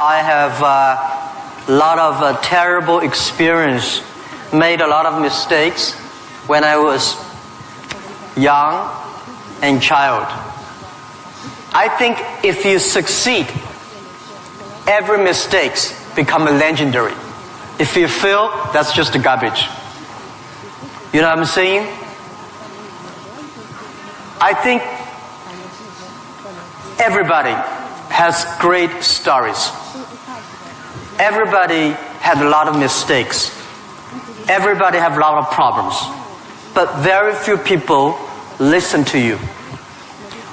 I have a lot of terrible experience, made a lot of mistakes when I was young and child. I think if you succeed, every mistake becomes legendary. If you fail, that's just garbage. You know what I'm saying? I think everybody has great stories. Everybody had a lot of mistakes. Everybody have a lot of problems. But very few people listen to you.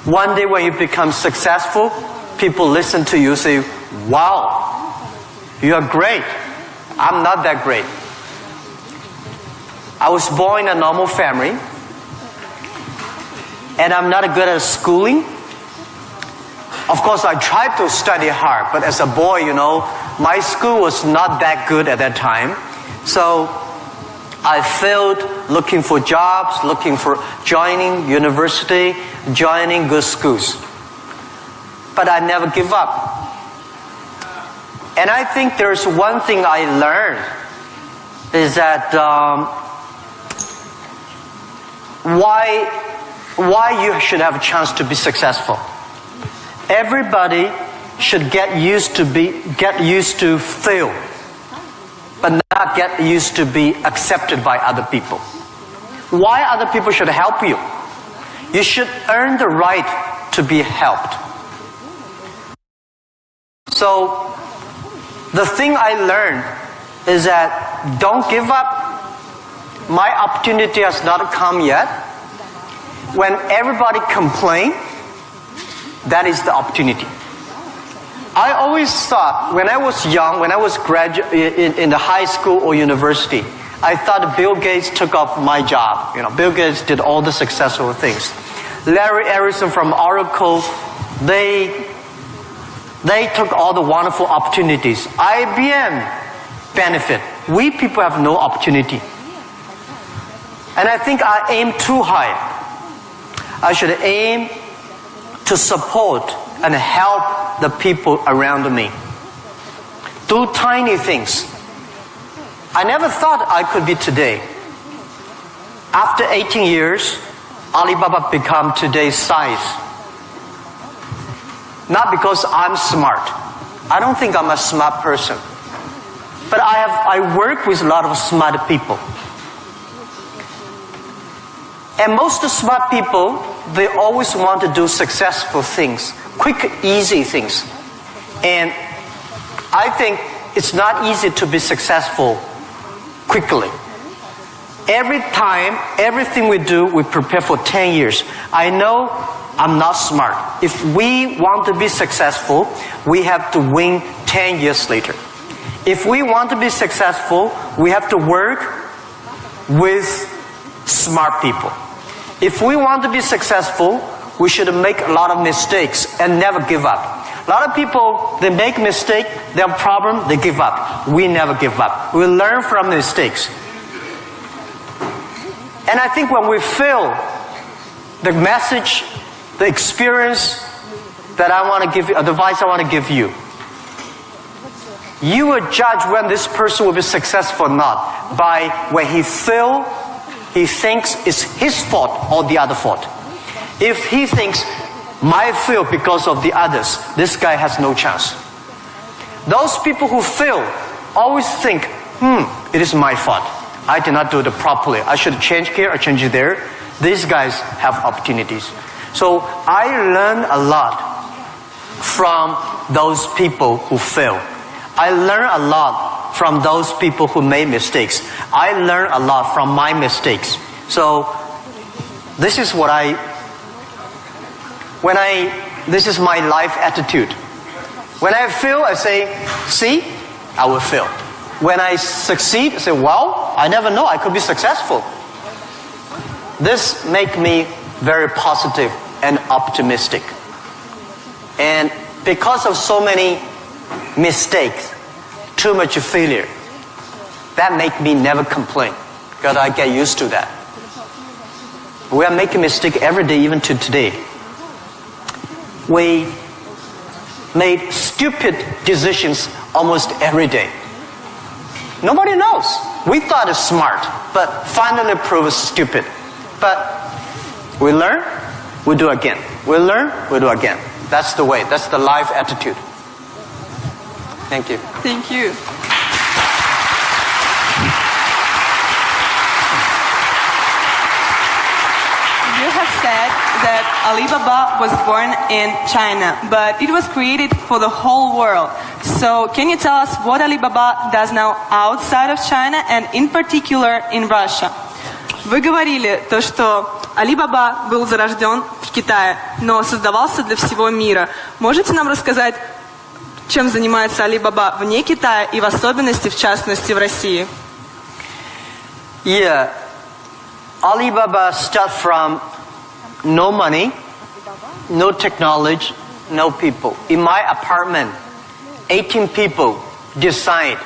One day when you become successful, people listen to you, say, wow, you are great. I'm not that great. I was born in a normal family, and I'm not good at schooling. Of course, I tried to study hard, but as a boy, you know, my school was not that good at that time. So I failed looking for jobs, looking for joining university, joining good schools. But I never give up. And I think there's one thing I learned is that why you should have a chance to be successful. Everybody should get used to fail, but not get used to be accepted by other people. Why other people should help you? You should earn the right to be helped. So the thing I learned is that don't give up. My opportunity has not come yet. When everybody complains, that is the opportunity. I always thought, when I was young, when I was in the high school or university, I thought Bill Gates took off my job. You know, Bill Gates did all the successful things. Larry Ellison from Oracle, they took all the wonderful opportunities. IBM benefit. We people have no opportunity. And I think I aim too high. I should aim to support and help the people around me. Do tiny things. I never thought I could be today. After 18 years, Alibaba become today's size. Not because I'm smart. I don't think I'm a smart person. But I work with a lot of smart people. And most smart people, they always want to do successful things, quick, easy things. And I think it's not easy to be successful quickly. Every time, everything we do, we prepare for 10 years. I know I'm not smart. If we want to be successful, we have to win 10 years later. If we want to be successful, we have to work with smart people. If we want to be successful, we should make a lot of mistakes and never give up. A lot of people, they make mistakes, they have a problem, they give up. We never give up. We learn from mistakes. And I think when we fail, the message, the experience that I want to give you, advice I want to give you, you will judge when this person will be successful or not by when he fails, he thinks it's his fault or the other fault. If he thinks, my fail because of the others, this guy has no chance. Those people who fail always think, it is my fault. I did not do it properly. I should change here or change there. These guys have opportunities. So I learn a lot from those people who fail. I learn a lot from those people who made mistakes. I learn a lot from my mistakes. So this is what this is my life attitude. When I fail, I say, see, I will fail. When I succeed, I say, well, I never know, I could be successful. This makes me very positive and optimistic. And because of so many mistakes, too much failure, that make me never complain, because I get used to that. We are making mistakes every day, even to today. We made stupid decisions almost every day. Nobody knows. We thought it's smart, but finally proved stupid. But we learn, we do again. We learn, we do again. That's the way. That's the life attitude. Thank you. Thank you. You have said that Alibaba was born in China, but it was created for the whole world. So can you tell us what Alibaba does now outside of China and in particular in Russia? Вы говорили то, что Alibaba был зарожден в Китае, но создавался для всего мира. Можете нам рассказать, чем занимается Alibaba вне Китая и в особенности, в частности, в России? Yeah. Alibaba started from no money, no technology, no people. In my apartment, 18 people decide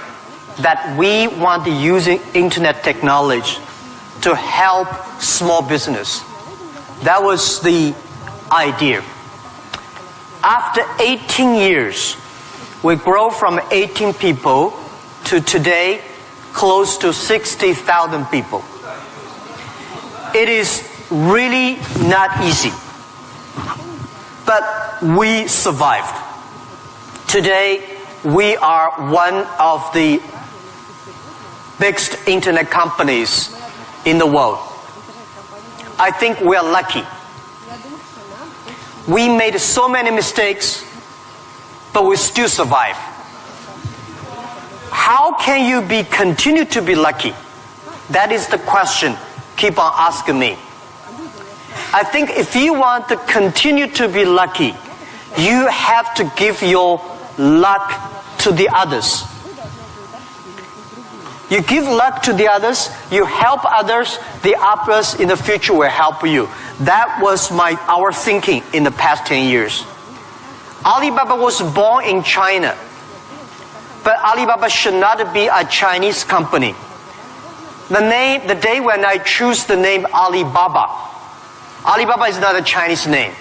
that we want to use internet technology to help small business. That was the idea. After 18 years, we grow from 18 people to today close to 60,000 people. It is really not easy, but we survived. Today, we are one of the biggest internet companies in the world. I think we are lucky. We made so many mistakes, but we still survive. How can you continue to be lucky? That is the question. Keep on asking me. I think if you want to continue to be lucky, you have to give your luck to the others. You give luck to the others, you help others, the others in the future will help you. That was our thinking in the past 10 years. Alibaba was born in China, but Alibaba should not be a Chinese company. The day when I choose the name Alibaba, Alibaba is not a Chinese name.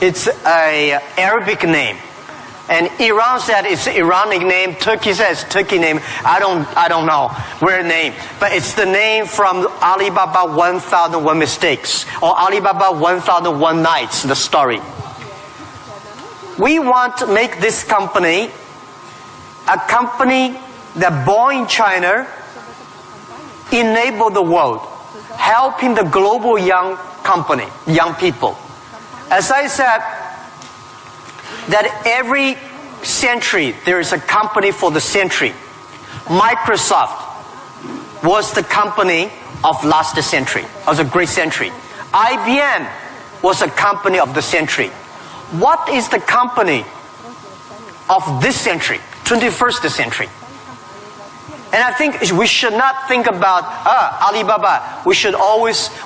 It's an Arabic name. And Iran said it's Iranic name. Turkey says Turkey name. I don't know where name. But it's the name from Alibaba 1001 Mistakes or Alibaba 1001 Nights, the story. We want to make this company a company that born in China, enable the world, helping the global young people. As I said, that every century there is a company for the century. Microsoft was the company of last century, of the great century. IBM was a company of the century. What is the company of this century, 21st century? And I think we should not think about Alibaba.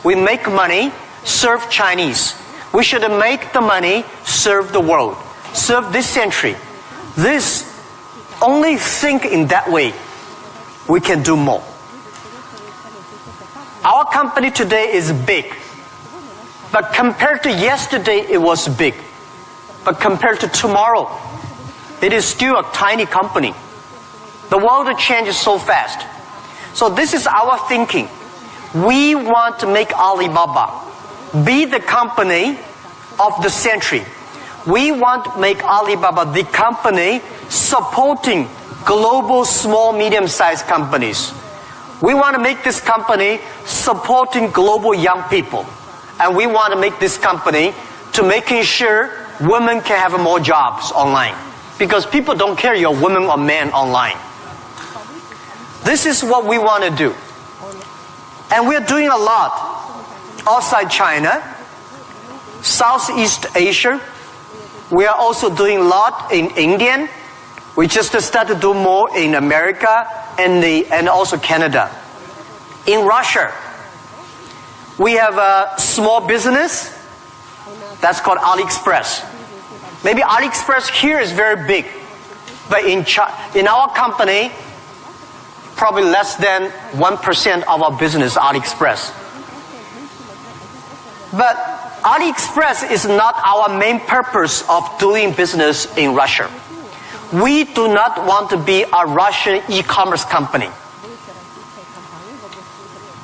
We make money, serve Chinese. We should make the money, serve the world, serve this century. Only think in that way, we can do more. Our company today is big, but compared to yesterday, it was big. But compared to tomorrow, it is still a tiny company. The world changes so fast. So this is our thinking. We want to make Alibaba be the company of the century. We want to make Alibaba the company supporting global small, medium-sized companies. We want to make this company supporting global young people. And we want to make this company to making sure women can have more jobs online. Because people don't care you're a woman or man online. This is what we want to do. And we're doing a lot outside China, Southeast Asia. We are also doing a lot in India. We just started to do more in America and also Canada. In Russia, we have a small business that's called AliExpress. Maybe AliExpress here is very big, but in our company, probably less than 1% of our business AliExpress. But AliExpress is not our main purpose of doing business in Russia. We do not want to be a Russian e-commerce company.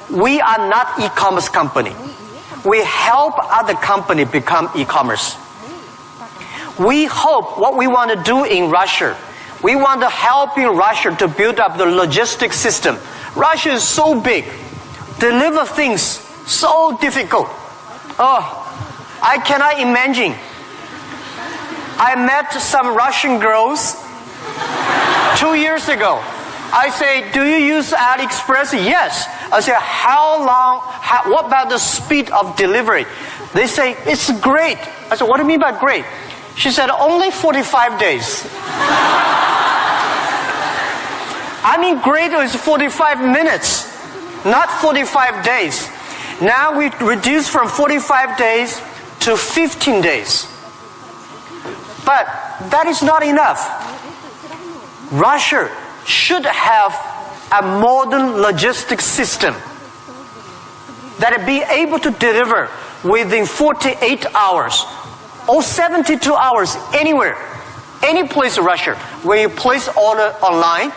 We are not e-commerce company. We help other company become e-commerce. We hope what we want to do in Russia, we want to help in Russia to build up the logistics system. Russia is so big. Deliver things so difficult. Oh, I cannot imagine. I met some Russian girls 2 years ago. I say, do you use AliExpress? Yes. I say, what about the speed of delivery? They say, it's great. I said, what do you mean by great? She said, only 45 days. I mean, great is 45 minutes, not 45 days. Now we reduce from 45 days to 15 days. But that is not enough. Russia should have a modern logistics system that will be able to deliver within 48 hours or 72 hours anywhere, any place in Russia. When you place order online,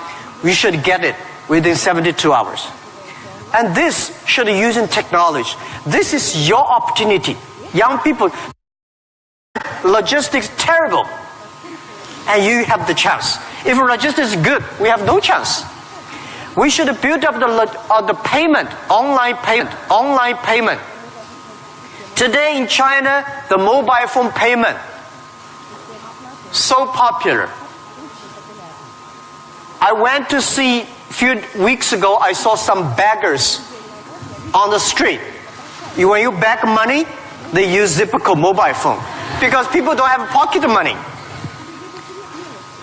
you should get it within 72 hours. And this should be using technology. This is your opportunity. Young people, logistics terrible, and you have the chance. If logistics is good, we have no chance. We should build up the payment, online payment. Today in China, the mobile phone payment, so popular. I went to see, a few weeks ago, I saw some beggars on the street. When you beg money, they use Zipco mobile phone because people don't have pocket money.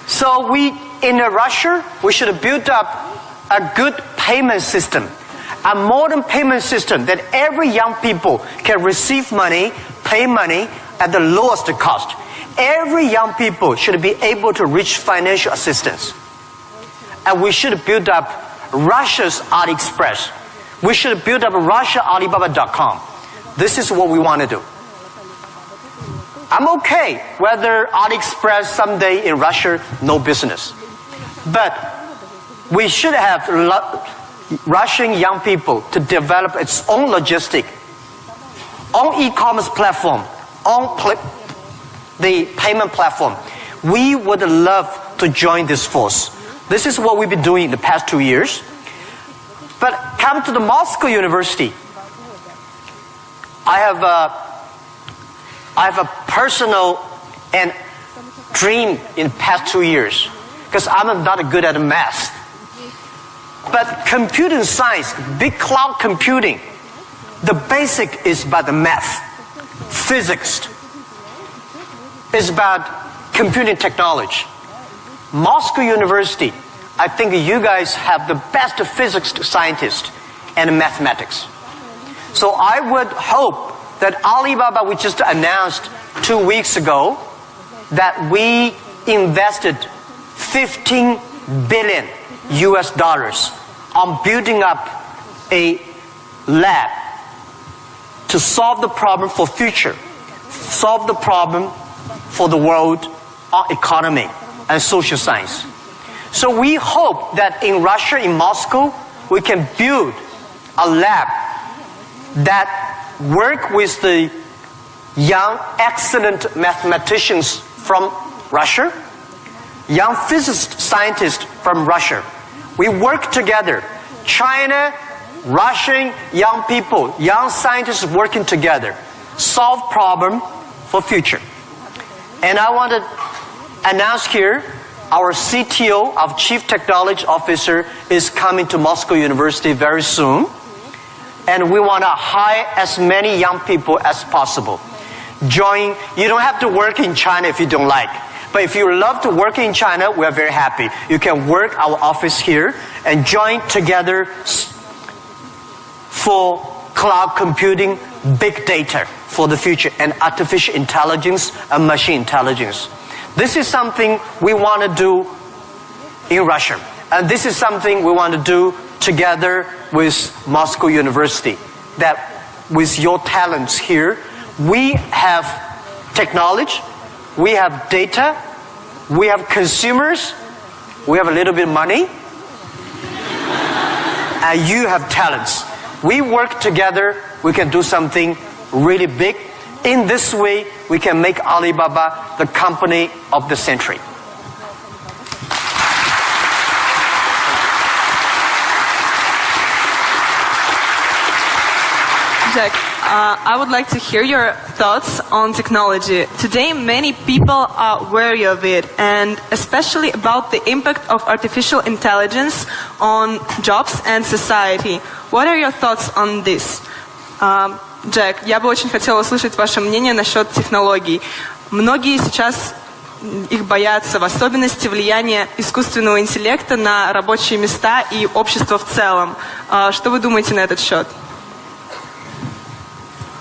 So in Russia, we should build up a good payment system, a modern payment system that every young people can receive money, pay money at the lowest cost. Every young people should be able to reach financial assistance. And we should build up Russia's AliExpress. We should build up Russia Alibaba.com. This is what we want to do. I'm okay whether AliExpress someday in Russia, no business. But we should have Russian young people to develop its own logistic, own e-commerce platform, own the payment platform. We would love to join this force. This is what we've been doing in the past 2 years. But come to the Moscow University. I have a personal and dream in the past 2 years because I'm not good at math. But computing science, big cloud computing, the basic is about the math. Physics is about computing technology. Moscow University, I think you guys have the best physics scientists and mathematics. So I would hope that Alibaba, we just announced 2 weeks ago that we invested $15 billion on building up a lab to solve the problem for future, solve the problem for the world economy and social science. So we hope that in Russia, in Moscow, we can build a lab that work with the young, excellent mathematicians from Russia, young physicist scientists from Russia. We work together. China, Russian young people, young scientists working together, solve problem for future. And I want to announce here, our CTO, our Chief Technology Officer, is coming to Moscow University very soon. And we want to hire as many young people as possible. Join. You don't have to work in China if you don't like. But if you love to work in China, we are very happy. You can work our office here and join together for cloud computing, big data for the future, and artificial intelligence and machine intelligence. This is something we want to do in Russia. And this is something we want to do together with Moscow University. That with your talents here, We have technology, we have data, we have consumers, we have a little bit of money, and you have talents. We work together, we can do something really big. In this way, we can make Alibaba the company of the century. Jack, I would like to hear your thoughts on technology. Today, many people are wary of it, and especially about the impact of artificial intelligence on jobs and society. What are your thoughts on this? Джек, я бы очень хотела услышать ваше мнение насчет технологий. Многие сейчас их боятся, в особенности влияния искусственного интеллекта на рабочие места и общество в целом. Что вы думаете на этот счет?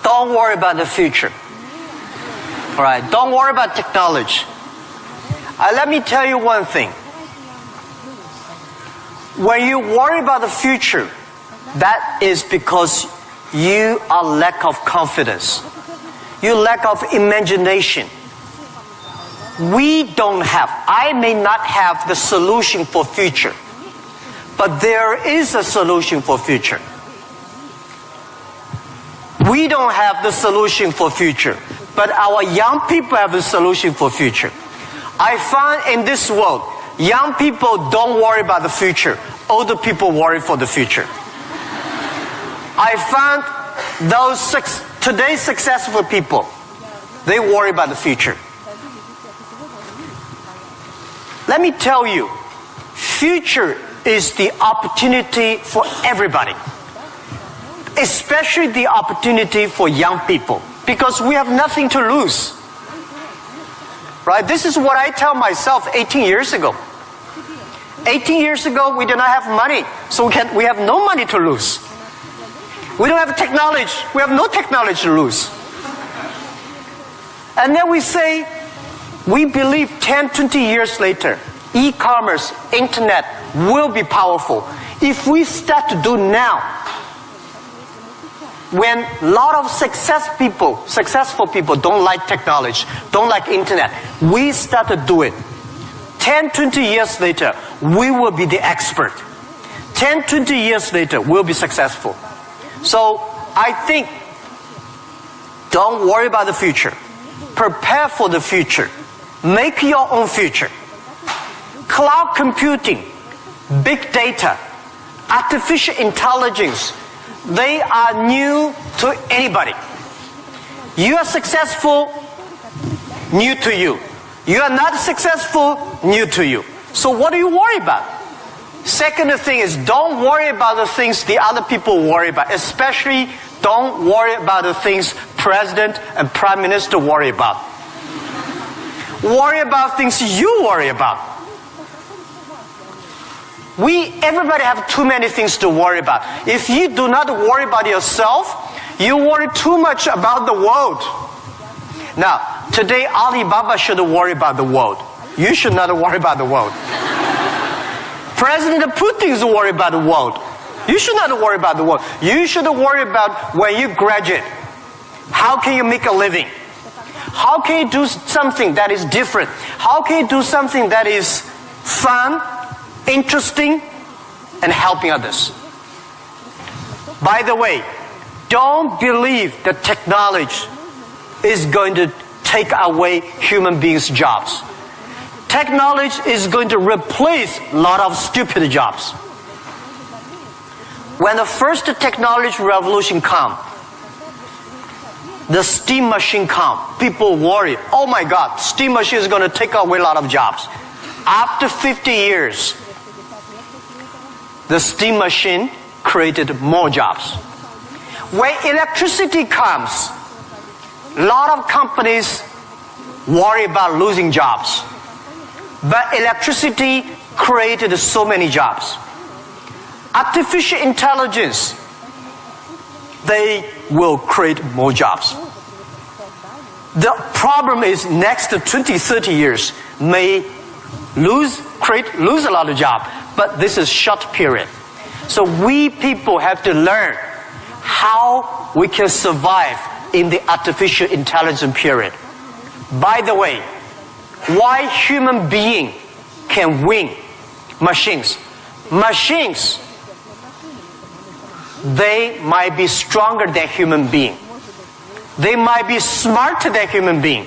Don't worry about the future. All right, don't worry about technology. Let me tell you one thing. When you worry about the future, that is because you are lack of confidence. You lack of imagination. We don't have, I may not have the solution for future, but there is a solution for future. We don't have the solution for future, but our young people have the solution for future. I find in this world, young people don't worry about the future. Older people worry for the future. I found those today's successful people, they worry about the future. Let me tell you, future is the opportunity for everybody. Especially the opportunity for young people, because we have nothing to lose. Right? This is what I tell myself 18 years ago. 18 years ago, we did not have money, so we have no money to lose. We don't have technology, we have no technology to lose. And then we say, we believe 10, 20 years later, e-commerce, internet will be powerful. If we start to do now, when a lot of successful people don't like technology, don't like internet, we start to do it. 10, 20 years later, we will be the expert. 10, 20 years later, we'll be successful. So I think, don't worry about the future. Prepare for the future. Make your own future. Cloud computing, big data, artificial intelligence, they are new to anybody. You are successful, new to you. You are not successful, new to you. So what do you worry about? Second thing is, don't worry about the things the other people worry about. Especially, don't worry about the things President and Prime Minister worry about. Worry about things you worry about. Everybody have too many things to worry about. If you do not worry about yourself, you worry too much about the world. Now, today Alibaba should worry about the world. You should not worry about the world. President Putin is worried about the world. You should not worry about the world. You should worry about when you graduate. How can you make a living? How can you do something that is different? How can you do something that is fun, interesting, and helping others? By the way, don't believe that technology is going to take away human beings' jobs. Technology is going to replace a lot of stupid jobs. When the first technology revolution came, the steam machine came, people worry, oh my God, steam machine is going to take away a lot of jobs. After 50 years, the steam machine created more jobs. When electricity comes, a lot of companies worry about losing jobs. But electricity created so many jobs. Artificial intelligence, they will create more jobs. The problem is next 20, 30 years may lose a lot of jobs, but this is short period. So we people have to learn how we can survive in the artificial intelligence period. By the way, why human being can win machines? Machines, they might be stronger than human being. They might be smarter than human being.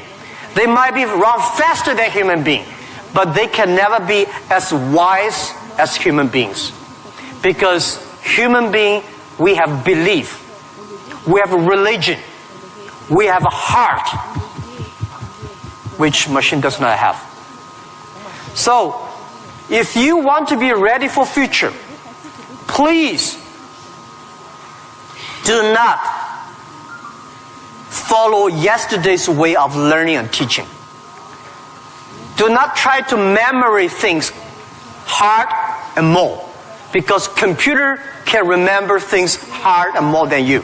They might be run faster than human being. But they can never be as wise as human beings. Because human being, we have belief. We have a religion. We have a heart, which machine does not have. So, if you want to be ready for future, please do not follow yesterday's way of learning and teaching. Do not try to memory things hard and more, because computer can remember things hard and more than you.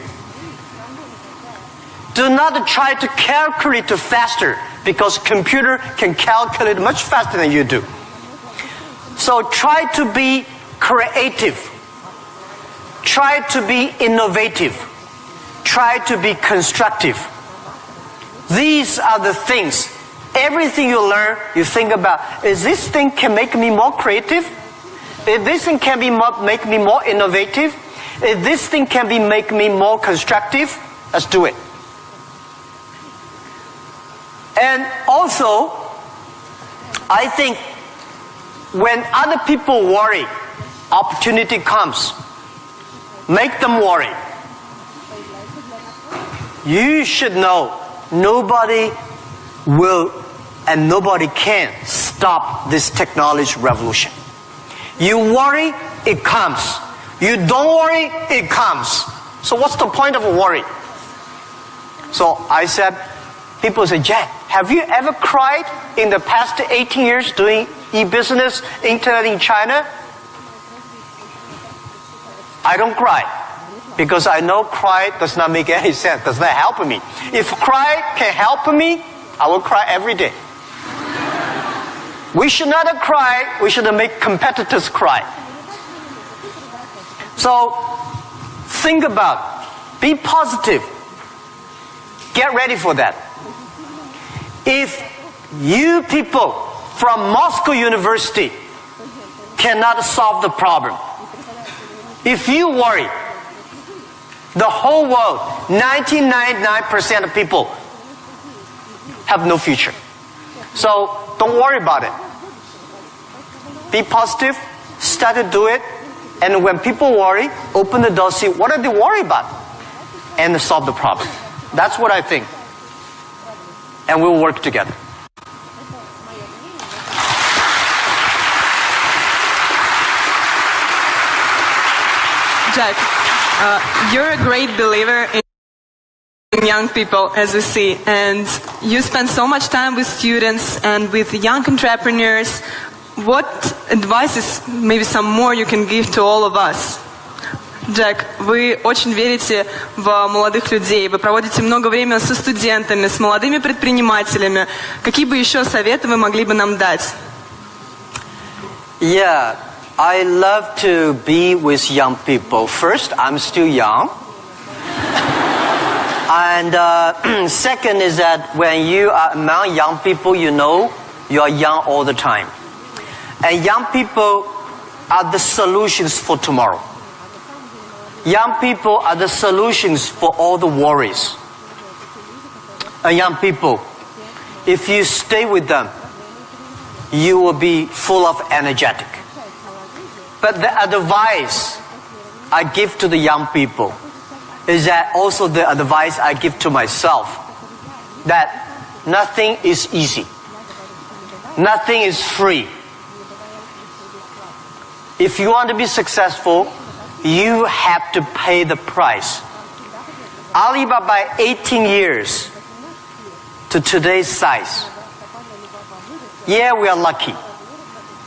Do not try to calculate faster, because computer can calculate much faster than you do. So try to be creative. Try to be innovative. Try to be constructive. These are the things. Everything you learn, you think about, is this thing can make me more creative? If this thing can make me more innovative? If this thing can make me more constructive? Let's do it. And also, I think when other people worry, opportunity comes. Make them worry. You should know nobody will and nobody can stop this technology revolution. You worry, it comes. You don't worry, it comes. So what's the point of worry? So I said, people say, Jack, have you ever cried in the past 18 years doing e-business, internet in China? I don't cry, because I know cry does not make any sense, does not help me. If cry can help me, I will cry every day. We should not cry, we should make competitors cry. So, think about, be positive, get ready for that. If you people from Moscow University cannot solve the problem, if you worry, the whole world, 99% of people have no future. So don't worry about it. Be positive, start to do it, and when people worry, open the door, see what are they worried about, and solve the problem. That's what I think. And we'll work together. Jack, you're a great believer in young people, as we see, and you spend so much time with students and with young entrepreneurs. What advices, maybe some more, you can give to all of us? Джек, вы очень верите в молодых людей, вы проводите много времени со студентами, с молодыми предпринимателями. Какие бы еще советы вы могли бы нам дать? Yeah, I love to be with young people. First, I'm still young. And second is that when you are among young people, you know you are young all the time. And young people are the solutions for tomorrow. Young people are the solutions for all the worries. And young people, if you stay with them, you will be full of energetic. But the advice I give to the young people is that also the advice I give to myself, that nothing is easy. Nothing is free. If you want to be successful, you have to pay the price. Alibaba, 18 years to today's size. Yeah, we are lucky.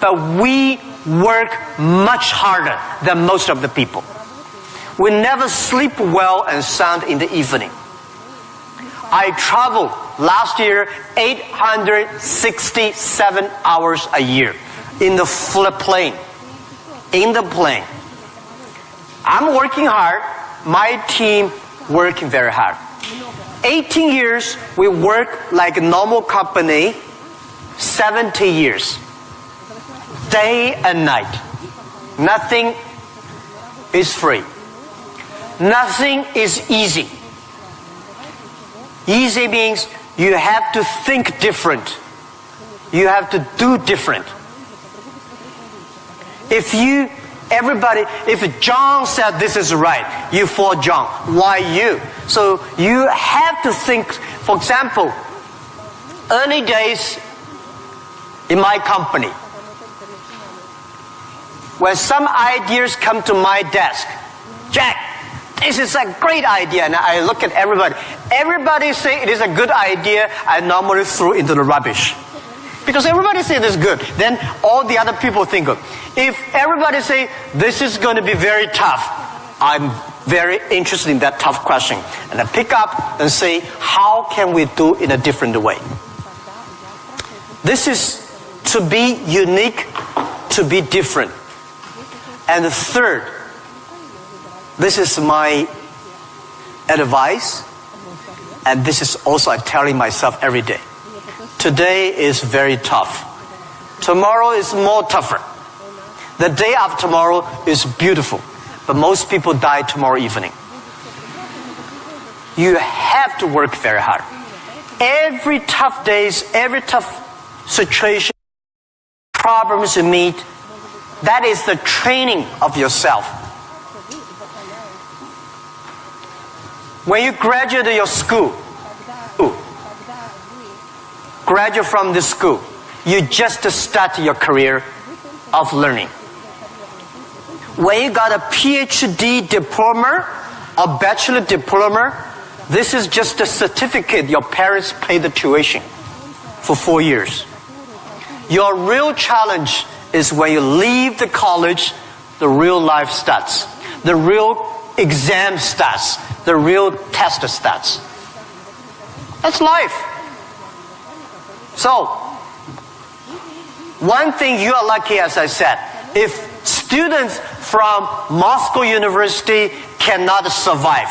But we work much harder than most of the people. We never sleep well and sound in the evening. I traveled last year 867 hours a year in the plane. In the plane. I'm working hard. My team working very hard. 18 years, we work like a normal company, 70 years. Day and night. Nothing is free. Nothing is easy. Easy means you have to think different. You have to do different. If John said this is right, you follow John. Why you? So you have to think. For example, early days in my company, when some ideas come to my desk, Jack, this is a great idea, and I look at everybody. Everybody say it is a good idea. I normally throw into the rubbish. Because everybody say this is good, then all the other people think good. If everybody say this is going to be very tough, I'm very interested in that tough question. And I pick up and say, how can we do it in a different way? This is to be unique, to be different. And the third, this is my advice, and this is also I'm telling myself every day. Today is very tough. Tomorrow is more tougher. The day after tomorrow is beautiful. But most people die tomorrow evening. You have to work very hard. Every tough days, every tough situation, problems you meet, that is the training of yourself. When you graduate your school, graduate from the school, you just start your career of learning. When you got a PhD diploma or bachelor diploma, this is just a certificate your parents paid the tuition for 4 years. Your real challenge is when you leave the college, the real life starts. The real exam starts. The real test starts. That's life. So, one thing you are lucky, as I said, if students from Moscow University cannot survive,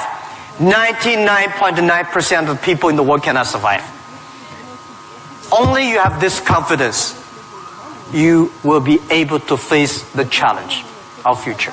99.9% of people in the world cannot survive. Only you have this confidence, you will be able to face the challenge of future.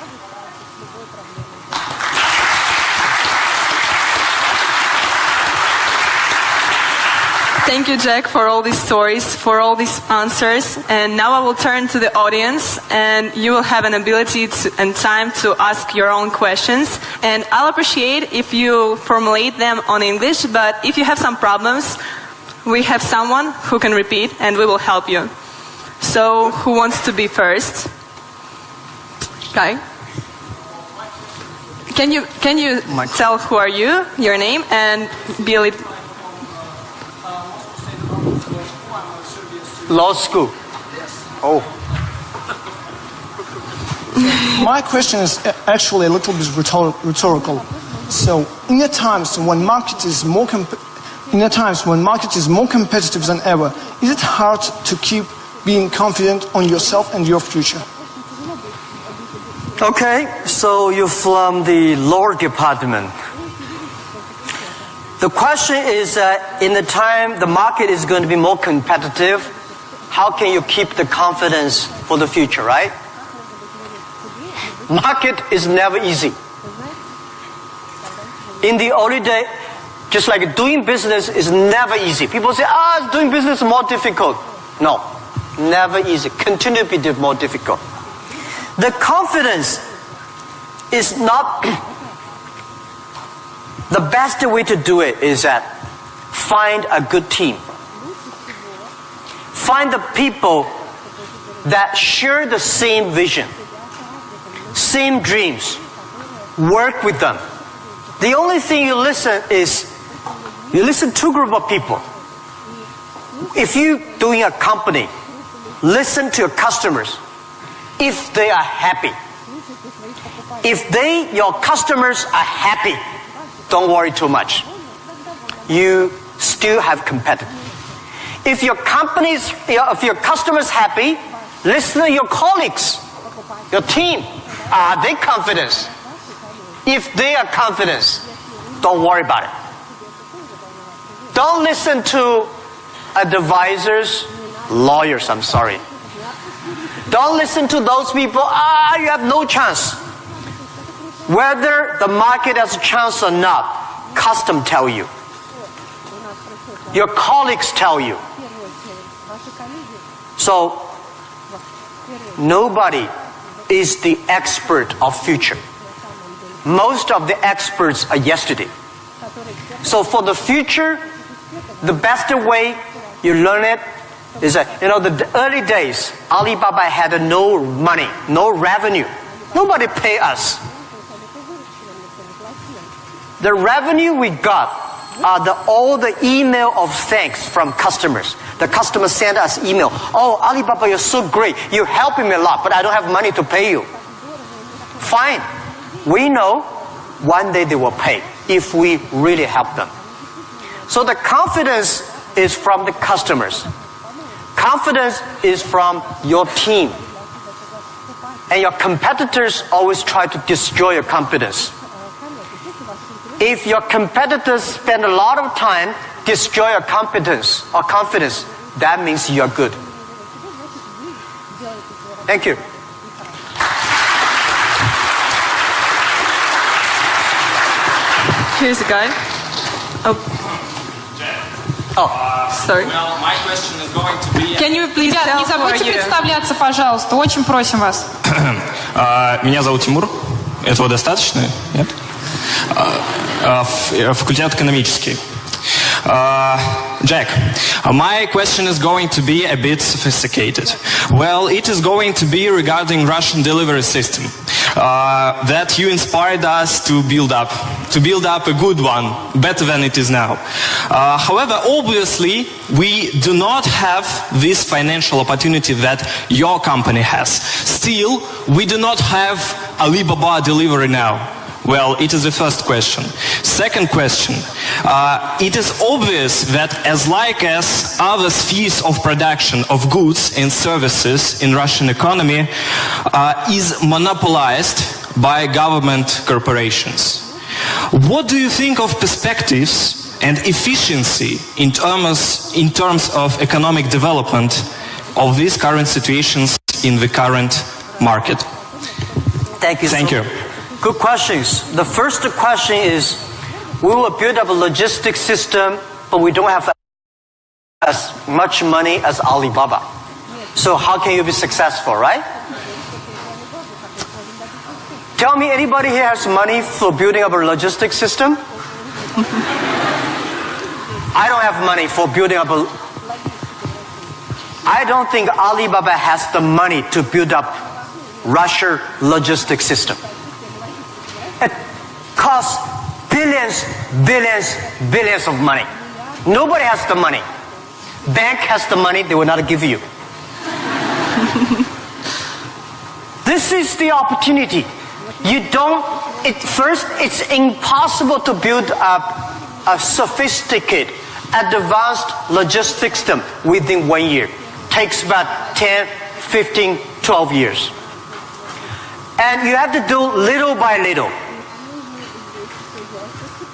Thank you, Jack, for all these stories, for all these answers. And now I will turn to the audience, and you will have an ability and time to ask your own questions. And I'll appreciate if you formulate them on English, but if you have some problems, we have someone who can repeat, and we will help you. So, who wants to be first? Okay. Can you tell who are you, your name, and be a little... Law school. Oh. My question is actually a little bit rhetorical. So, in the times when market is more competitive than ever, is it hard to keep being confident on yourself and your future? Okay, so you're from the law department. The question is, in the time the market is going to be more competitive, how can you keep the confidence for the future, right? Market is never easy. In the early day, just like doing business is never easy. People say, doing business is more difficult. No, never easy. Continue to be more difficult. The confidence is not... The best way to do it is that find a good team. Find the people that share the same vision, same dreams. Work with them. The only thing you listen to a group of people. If you're doing a company, listen to your customers. If they are happy. If your customers are happy, don't worry too much. You still have competitors. If your customers happy, listen to your colleagues, your team. Are they confident? If they are confident, don't worry about it. Don't listen to advisors, lawyers, I'm sorry. Don't listen to those people, you have no chance. Whether the market has a chance or not, custom tell you. Your colleagues tell you. So, nobody is the expert of future. Most of the experts are yesterday. So for the future, the best way you learn it is that, the early days, Alibaba had no money, no revenue. Nobody pay us. The revenue we got are all the email of thanks from customers. The customers send us email. Oh, Alibaba, you're so great. You're helping me a lot, but I don't have money to pay you. Fine. We know one day they will pay if we really help them. So the confidence is from the customers. Confidence is from your team. And your competitors always try to destroy your confidence. If your competitors spend a lot of time destroy your confidence, that means you're good. Thank you. Here's a guy. Sorry. Well, my question is going to be... Can you please Ребят, tell не who are забудьте you? представляться, пожалуйста. Очень просим вас. Меня зовут Тимур. Этого достаточно? Нет? Факультет экономический. Jack, my question is going to be a bit sophisticated. Well, it is going to be regarding Russian delivery system that you inspired us to build up a good one, better than it is now. However, obviously, we do not have this financial opportunity that your company has. Still, we do not have Alibaba delivery now. Well, it is the first question. Second question, it is obvious that as other spheres of production of goods and services in Russian economy is monopolized by government corporations. What do you think of perspectives and efficiency in terms of economic development of these current situations in the current market? Thank you. Thank you. Good questions. The first question is, we will build up a logistics system, but we don't have as much money as Alibaba. So how can you be successful, right? Tell me, anybody here has money for building up a logistics system? I don't have money for building up I don't think Alibaba has the money to build up Russia logistics system. It costs billions of money. Nobody has the money. Bank has the money, they will not give you. This is the opportunity. First, it's impossible to build up a sophisticated, advanced logistics system within 1 year. Takes about 10, 15, 12 years. And you have to do little by little.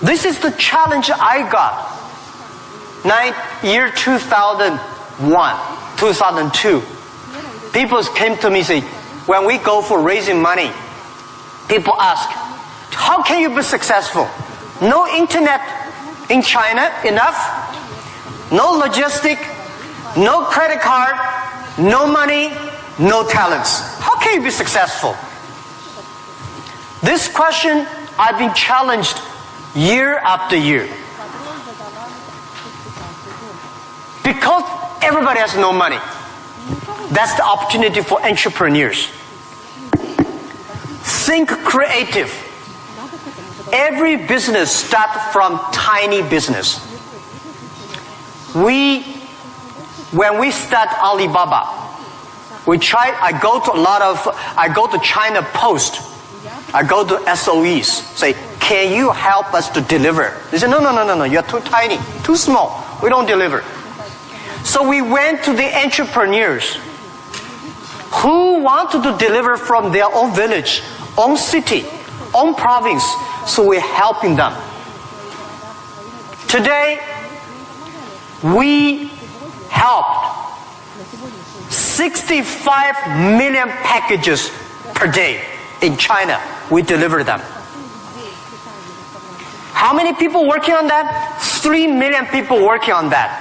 This is the challenge I got. Year 2001, 2002. People came to me and say, when we go for raising money, people ask, how can you be successful? No internet in China enough, no logistic, no credit card, no money, no talents. How can you be successful? This question I've been challenged year after year. Because everybody has no money. That's the opportunity for entrepreneurs. Think creative. Every business starts from tiny business. When we start Alibaba, I go to China Post. I go to SOEs, say, can you help us to deliver? They say, no, you're too tiny, too small. We don't deliver. So we went to the entrepreneurs who wanted to deliver from their own village, own city, own province. So we're helping them. Today, We helped 65 million packages per day in China. We deliver them. How many people working on that? 3 million people working on that.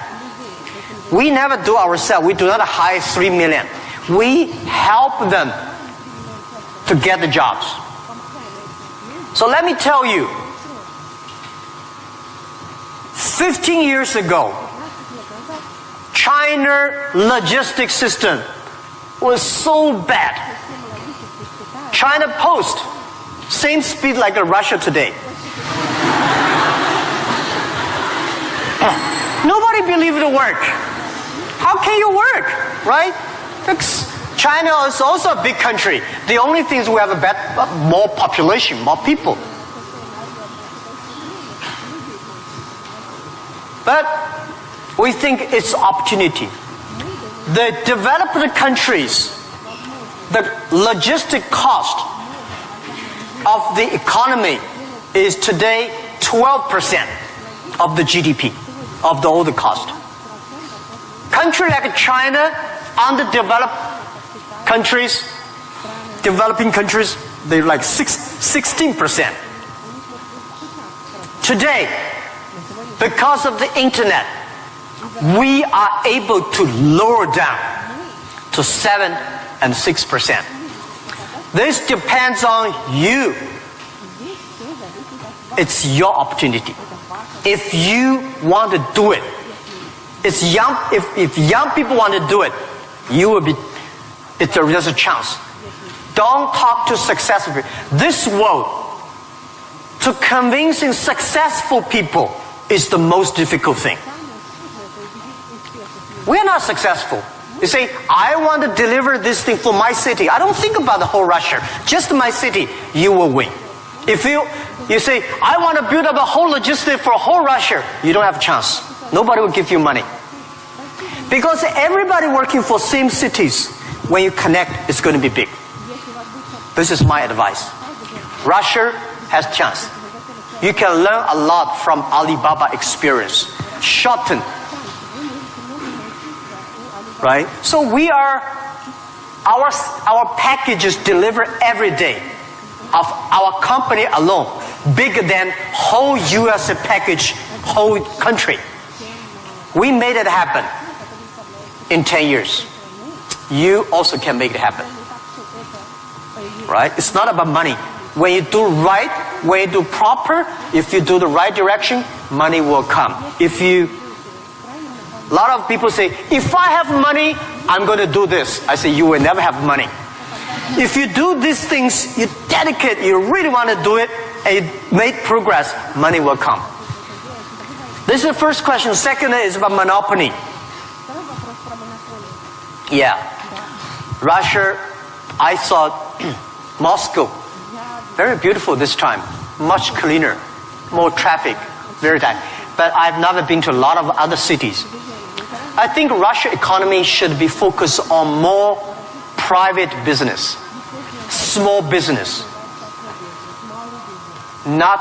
We never do ourselves. We do not hire 3 million. We help them to get the jobs. So let me tell you, 15 years ago, China logistics system was so bad. China Post, same speed like Russia today. Nobody believed it work. How can you work, right? Because China is also a big country. The only thing is we have more population, more people. But we think it's opportunity. The developed countries, the logistic cost of the economy is today 12% of the GDP, of the older cost. Country like China, underdeveloped countries, developing countries, they're like 16%. Today, because of the internet, we are able to lower down to 7 and 6%. This depends on you. It's your opportunity. If you want to do it, if young people want to do it, you will be. There's a chance. Don't talk to successful people. This world, to convincing successful people is the most difficult thing. We're not successful. You say, I want to deliver this thing for my city. I don't think about the whole Russia. Just my city, you will win. If you say, I want to build up a whole logistic for whole Russia, you don't have a chance. Nobody will give you money. Because everybody working for same cities, when you connect, it's going to be big. This is my advice. Russia has chance. You can learn a lot from Alibaba experience. Shorten. Right? So our packages deliver every day of our company alone, bigger than whole US package, whole country. We made it happen in 10 years. You also can make it happen. Right? It's not about money. When you do right, when you do proper, if you do the right direction, money will come. A lot of people say, if I have money, I'm going to do this. I say, you will never have money. If you do these things, you dedicate, you really want to do it, and you make progress, money will come. This is the first question. Second is about monopoly. Yeah. Russia, I saw Moscow. Very beautiful this time. Much cleaner. More traffic. Very tight. But I've never been to a lot of other cities. I think Russia economy should be focused on more private business, small business, not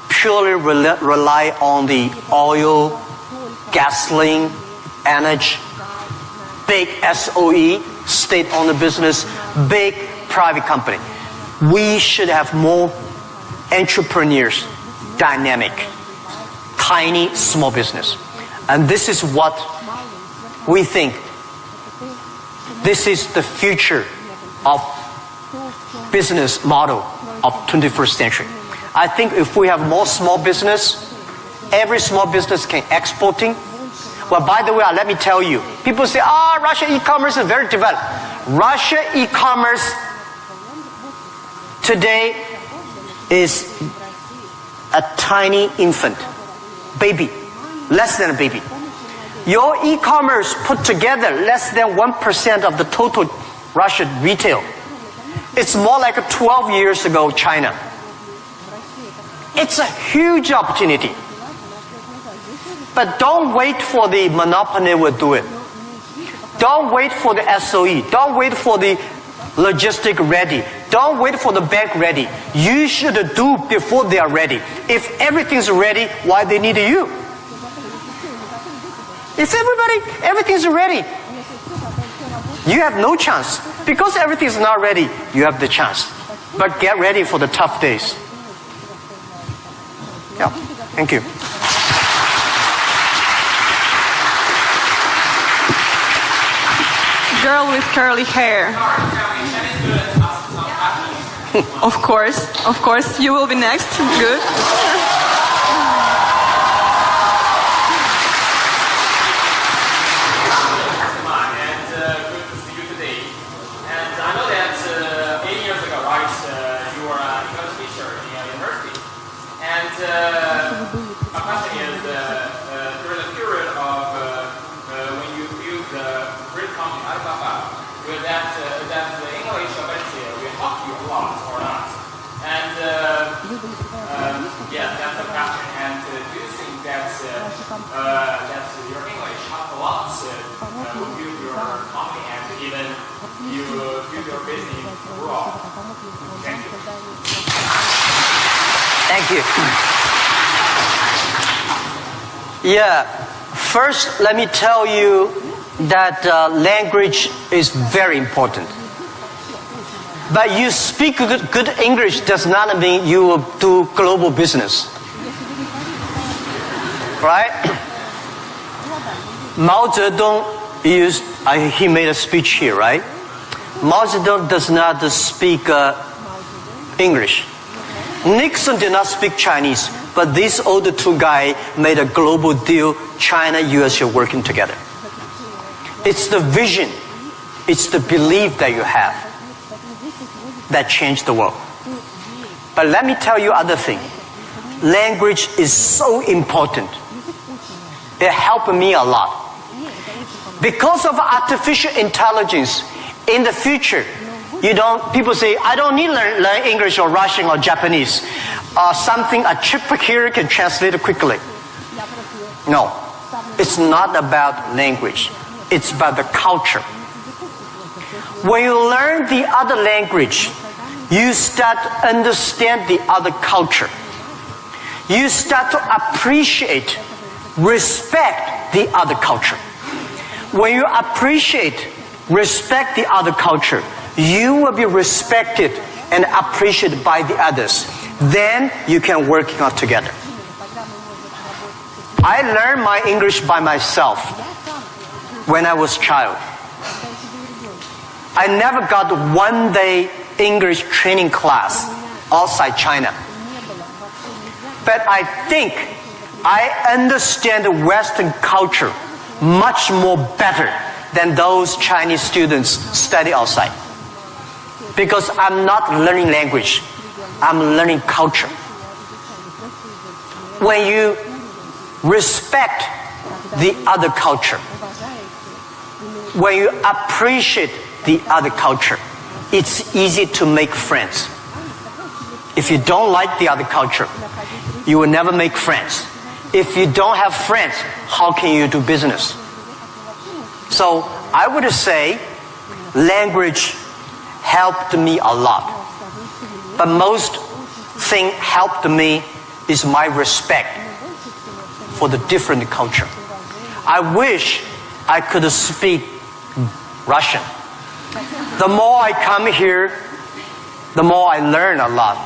purely rely on the oil, gasoline, energy, big SOE, state-owned business, big private company. We should have more entrepreneurs, dynamic, tiny, small business. And this is what we think. This is the future of business model of 21st century. I think if we have more small business, every small business can exporting. Well, by the way, let me tell you, people say, Russia e-commerce is very developed. Russia e-commerce today is a tiny infant, baby, less than a baby. Your e-commerce put together less than 1% of the total Russian retail. It's more like 12 years ago China. It's a huge opportunity. But don't wait for the monopoly will do it. Don't wait for the SOE. Don't wait for the logistic ready. Don't wait for the bank ready. You should do before they are ready. If everything's ready, why they need you? If everything's ready, you have no chance. Because everything's not ready, you have the chance. But get ready for the tough days. Yeah, thank you. Girl with curly hair. Of course, you will be next. Good. My question is, during the period of when you build the great company Alibaba, will that the English ability will help you a lot or not? And yeah, that's the question. And do you think that that your English helped a lot to build your company and even you build your business abroad? Thank you. Thank you. Yeah, first let me tell you that language is very important. But you speak good English does not mean you will do global business. Right? Mao Zedong he made a speech here, right? Mao Zedong does not speak English. Nixon did not speak Chinese, but these older two guys made a global deal. China, US are working together. It's the vision, it's the belief that you have that changed the world. But let me tell you other thing. Language is so important. It helped me a lot. Because of artificial intelligence, in the future, people say, I don't need to learn English or Russian or Japanese. A chip here can translate it quickly. No, it's not about language. It's about the culture. When you learn the other language, you start to understand the other culture. You start to appreciate, respect the other culture. When you appreciate, respect the other culture, you will be respected and appreciated by the others. Then you can work out together. I learned my English by myself when I was a child. I never got one day English training class outside China. But I think I understand the Western culture much more better than those Chinese students study outside. Because I'm not learning language, I'm learning culture. When you respect the other culture, when you appreciate the other culture, it's easy to make friends. If you don't like the other culture, you will never make friends. If you don't have friends, how can you do business? So I would say language helped me a lot. But most thing helped me is my respect for the different culture. I wish I could speak Russian. The more I come here, the more I learn a lot.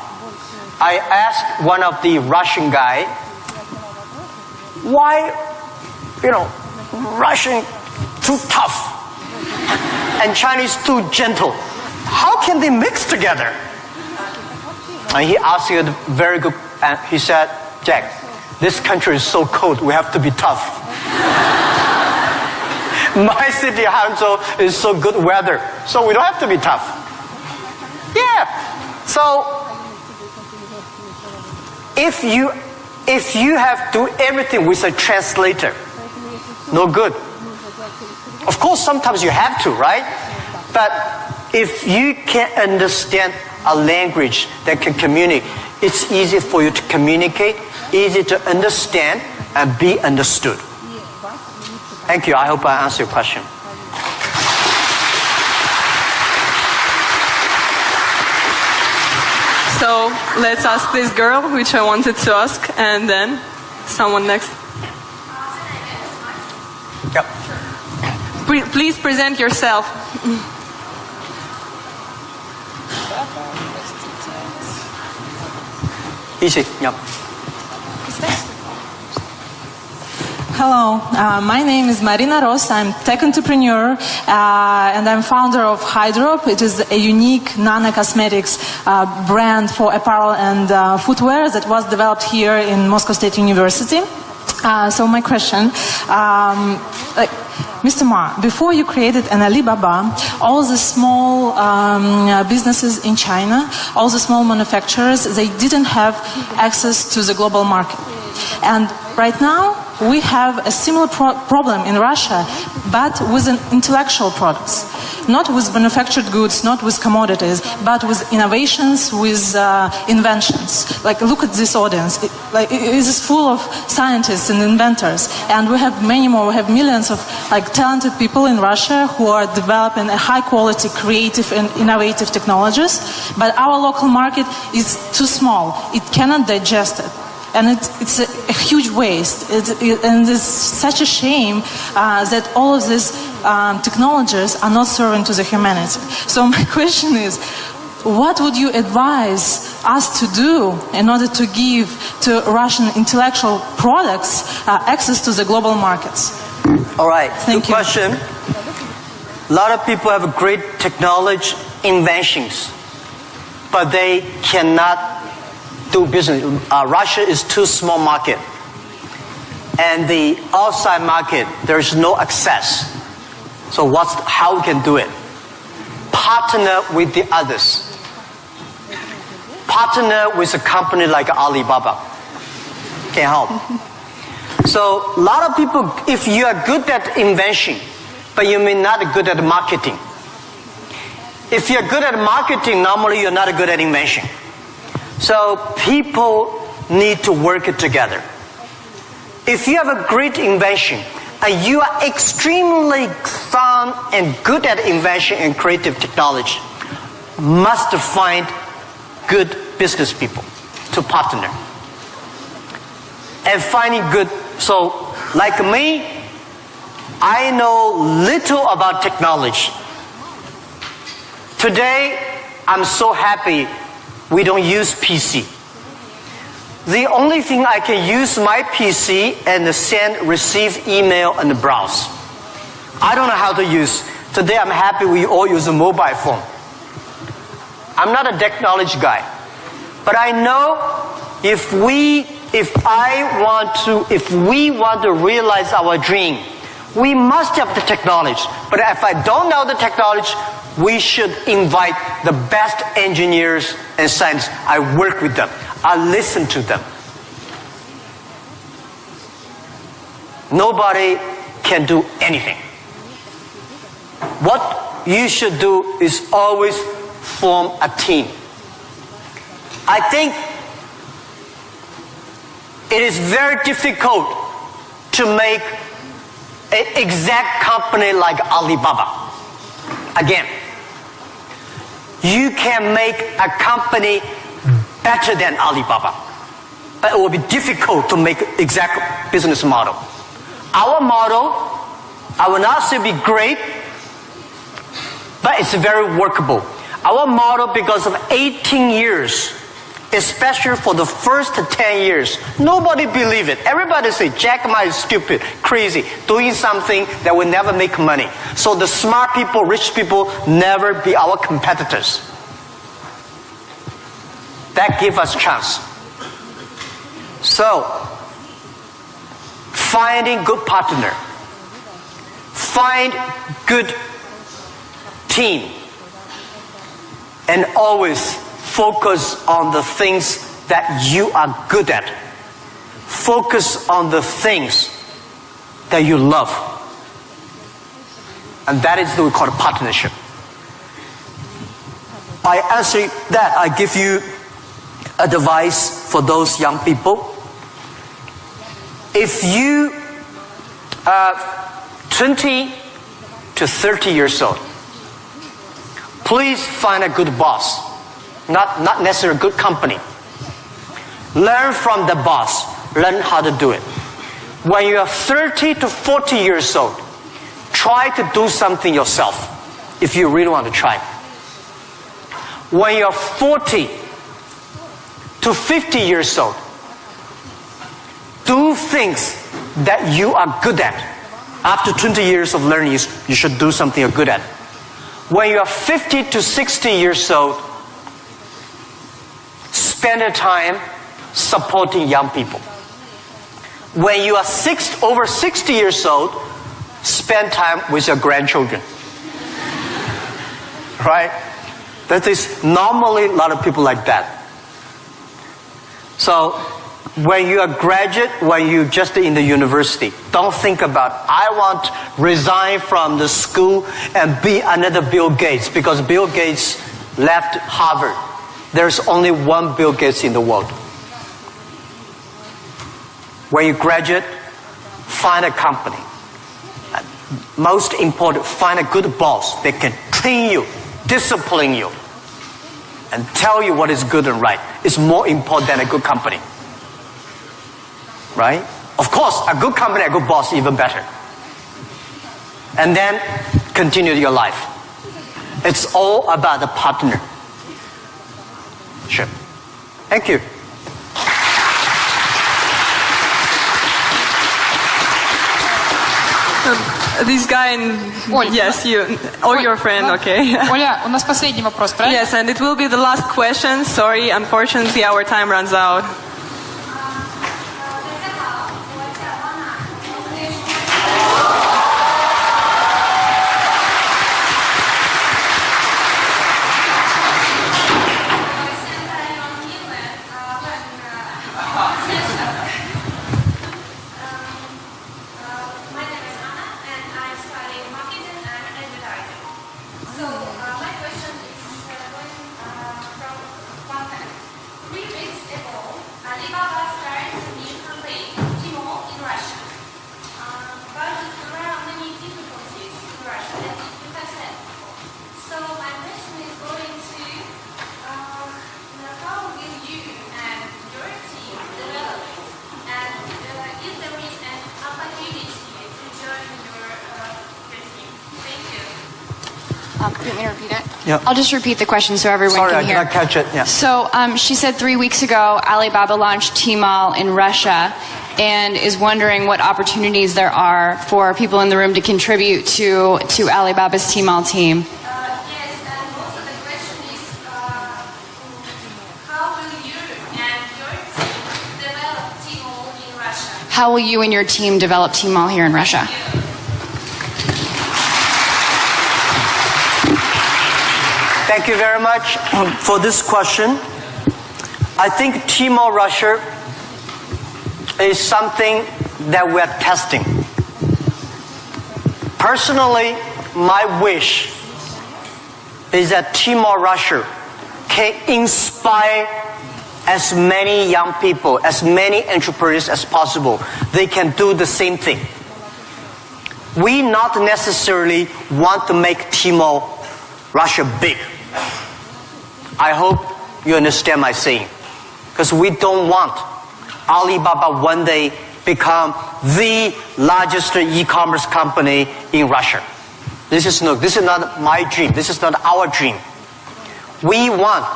I asked one of the Russian guy, why, Russian too tough and Chinese too gentle? How can they mix together? And he asked me a very good, and he said, Jack, this country is so cold, we have to be tough. My city, Hangzhou, is so good weather, so we don't have to be tough. Yeah. So, if you have to do everything with a translator, no good. Of course, sometimes you have to, right? But if you can understand a language that can communicate, it's easy for you to communicate, easy to understand, and be understood. Thank you. I hope I answered your question. So let's ask this girl, which I wanted to ask, and then someone next. Yep. Please present yourself. Easy. Yep. Hello, my name is Marina Ross. I'm tech entrepreneur and I'm founder of Hydrop. It is a unique nano-cosmetics brand for apparel and footwear that was developed here in Moscow State University. So my question, Mr. Ma, before you created an Alibaba, all the small businesses in China, all the small manufacturers, they didn't have access to the global market. And right now, we have a similar problem in Russia, but with intellectual products. Not with manufactured goods, not with commodities, but with innovations, with inventions. Like, look at this audience. It is full of scientists and inventors. And we have many more. We have millions of talented people in Russia who are developing a high-quality, creative and innovative technologies. But our local market is too small. It cannot digest it. And it's a huge waste. And it's such a shame that all of these technologies are not serving to the humanity. So my question is, what would you advise us to do in order to give to Russian intellectual products access to the global markets? All right. Thank Good you. question. A lot of people have great technology inventions, but they cannot do business. Russia is too small market, and the outside market there's no access. So how we can do it? Partner with the others. Partner with a company like Alibaba. Can help. So a lot of people, if you are good at invention, but you may not be good at marketing. If you're good at marketing, normally you're not good at invention. So people need to work together. If you have a great invention and you are extremely fun and good at invention and creative technology, must find good business people to partner. And finding good, so like me, I know little about technology. Today, I'm so happy we don't use PC. The only thing I can use my PC and receive email and browse. I don't know how to use. Today I'm happy we all use a mobile phone. I'm not a technology guy. But I know if we want to realize our dream, we must have the technology. But if I don't know the technology, we should invite the best engineers and scientists. I work with them. I listen to them. Nobody can do anything. What you should do is always form a team. I think it is very difficult to make an exact company like Alibaba. Again, you can make a company better than Alibaba, but it will be difficult to make exact business model. Our model, I will not say be great, but it's very workable. Our model, because of 18 years, especially for the first 10 years, nobody believed it. Everybody say, Jack Ma is stupid, crazy, doing something that will never make money. So the smart people, rich people, never be our competitors. That give us chance. So, finding good partner, find good team, and always focus on the things that you are good at. Focus on the things that you love. And that is what we call a partnership. By answering that, I give you advice for those young people. If you are 20 to 30 years old, please find a good boss, not necessarily a good company. Learn from the boss, learn how to do it. When you are 30 to 40 years old, try to do something yourself if you really want to try. When you are 40 to 50 years old, do things that you are good at. After 20 years of learning, you should do something you're good at. When you are 50 to 60 years old, spend your time supporting young people. When you are over 60 years old, spend time with your grandchildren. Right? That is normally a lot of people like that. So, when you are graduate, when you just in the university, don't think about, I want to resign from the school and be another Bill Gates, because Bill Gates left Harvard. There's only one Bill Gates in the world. When you graduate, find a company. Most important, find a good boss that can train you, discipline you, and tell you what is good and right. It's more important than a good company. Right? Of course, a good company, a good boss, even better. And then continue your life. It's all about the partner. Sure. Thank you. This guy in... Оль, Yes, you. Or your friend, okay. Оля, у нас последний вопрос, правильно? Yes, and it will be the last question. Sorry, unfortunately, our time runs out. Do you want me to repeat it? Yeah. I'll just repeat the question so everyone Sorry, can I hear. did not catch it. Yeah. So she said 3 weeks ago Alibaba launched Tmall in Russia and is wondering what opportunities there are for people in the room to contribute to Alibaba's Tmall team. Yes, and also the question is, how will you and your team develop Tmall in Russia? How will you and your team develop Tmall here in Russia? Thank you very much for this question. I think Tmall Russia is something that we're testing. Personally, my wish is that Tmall Russia can inspire as many young people, as many entrepreneurs as possible. They can do the same thing. We not necessarily want to make Tmall Russia big. I hope you understand my saying. Because we don't want Alibaba one day become the largest e-commerce company in Russia. This is not my dream. This is not our dream. We want,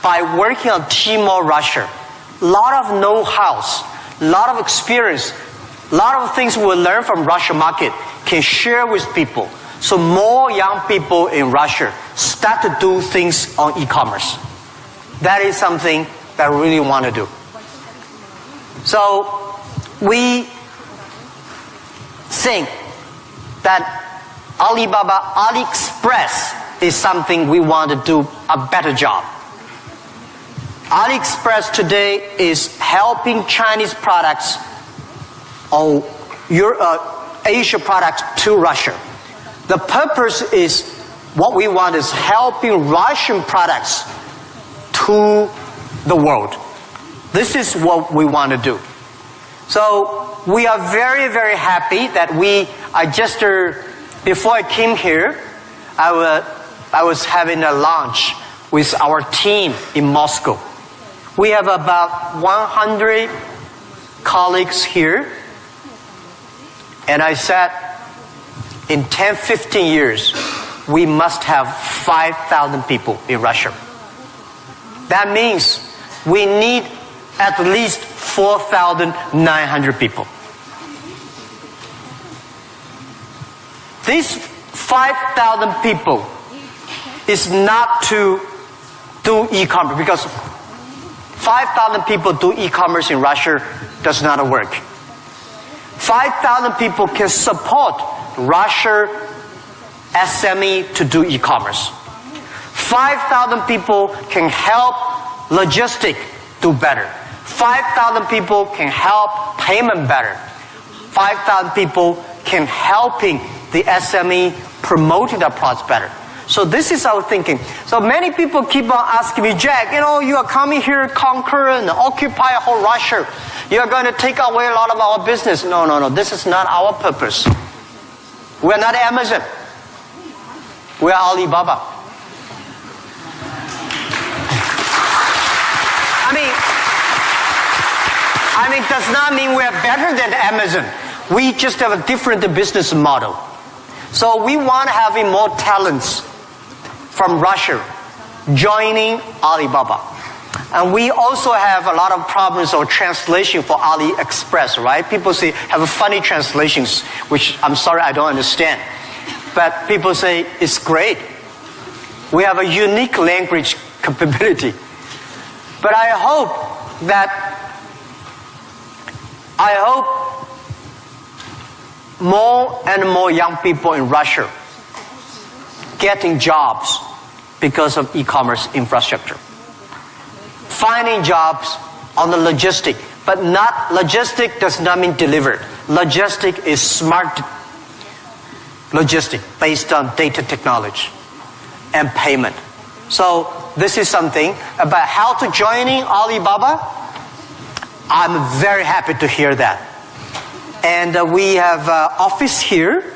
by working on Tmall Russia, a lot of know-hows, a lot of experience, a lot of things we learn from Russian market can share with people. So more young people in Russia start to do things on e-commerce. That is something that I really want to do. So we think that Alibaba, AliExpress is something we want to do a better job. AliExpress today is helping Chinese products or Asia products to Russia. The purpose is, what we want is helping Russian products to the world. This is what we want to do. So we are very, very happy that before I came here, I was having a lunch with our team in Moscow. We have about 100 colleagues here, And I said, in 10, 15 years, we must have 5,000 people in Russia. That means we need at least 4,900 people. These 5,000 people is not to do e-commerce, because 5,000 people do e-commerce in Russia does not work. 5,000 people can support Russia SME to do e-commerce. 5,000 people can help logistic do better. 5,000 people can help payment better. 5,000 people can helping the SME promoting their products better. So this is our thinking. So many people keep on asking me, Jack, you are coming here, conquer and occupy whole Russia. You are going to take away a lot of our business. No. This is not our purpose. We are not Amazon. We are Alibaba. I mean, does not mean we are better than Amazon. We just have a different business model. So we want to have more talents from Russia joining Alibaba. And we also have a lot of problems of translation for AliExpress, right? People say, have funny translations, which I'm sorry, I don't understand. But people say, it's great. We have a unique language capability. But I hope more and more young people in Russia getting jobs because of e-commerce infrastructure. Finding jobs on the logistic, but not logistic does not mean delivered. Logistic is smart logistic based on data technology and payment. So this is something about how to joining Alibaba. I'm very happy to hear that. And we have office here.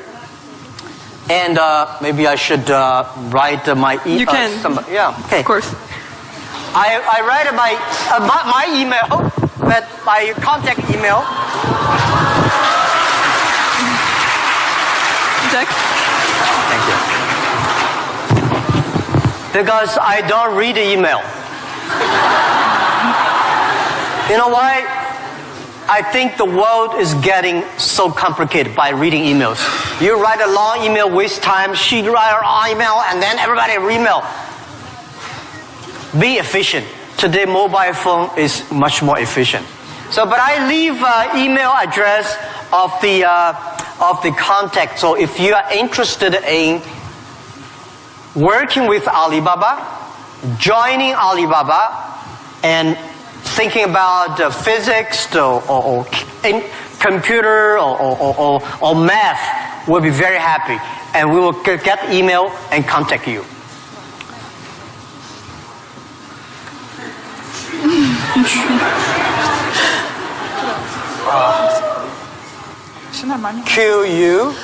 And maybe I should write my email. You can. Yeah, okay. Of course. I write my email, but my contact email. Jack? Thank you. Because I don't read the email. You know why? I think the world is getting so complicated by reading emails. You write a long email, waste time. She write her long email, and then everybody email. Be efficient. Today, mobile phone is much more efficient. So, but I leave email address of the contact. So, if you are interested in working with Alibaba, joining Alibaba, and thinking about physics or computer or math, we'll be very happy. And we will get email and contact you. Все нормально. QUYAN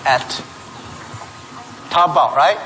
at Taobao, right?